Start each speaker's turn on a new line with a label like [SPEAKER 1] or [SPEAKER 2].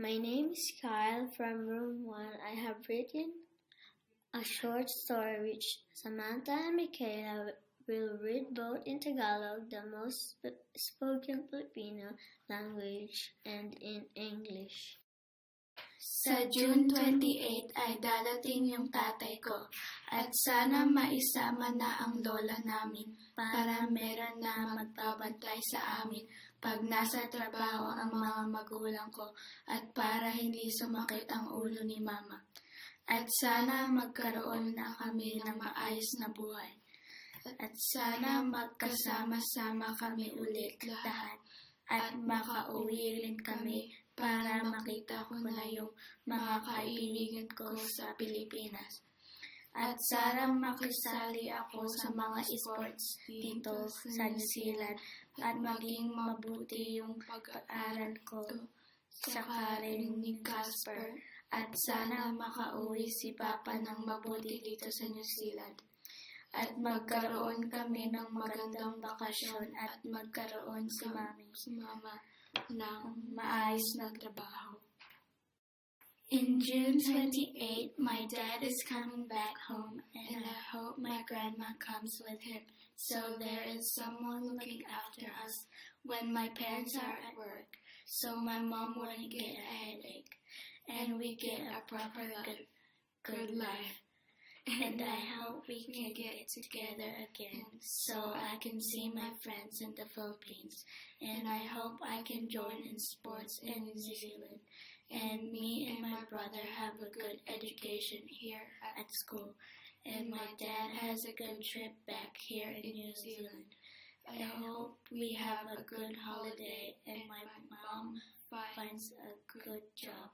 [SPEAKER 1] My name is Kyle from Room 1. I have written a short story which Samantha and Michaela will read both in Tagalog, the most spoken Filipino language, and in English.
[SPEAKER 2] Sa June 28 ay darating yung tatay ko at sana maisama na ang lola namin para meron na magbabantay sa amin pag nasa trabaho ang mga magulang ko at para hindi sumakit ang ulo ni mama. At sana magkaroon na kami ng maayos na buhay. At sana magkasama-sama kami ulit lahat at makauwi rin kami para makita ko na yung mga kaibigan ko sa Pilipinas. At sana makisali ako sa mga sports dito sa New Zealand at maging mabuti yung pag-aaral ko sa college ni Casper. At sana makauwi si Papa ng mabuti dito sa New Zealand. At magkaroon kami ng magandang bakasyon at magkaroon si Mama ng maayos na trabaho. In June 28, my dad is coming back home and I hope my grandma comes with him so there is someone looking after us when my parents are at work so my mom wouldn't get a headache and we get a proper good life. And I hope we can get together again so I can see my friends in the Philippines. And I hope I can join in sports in New Zealand. And me and my brother have a good education here at school. And my dad has a good trip back here in New Zealand. I hope we have a good holiday and my mom finds a good job.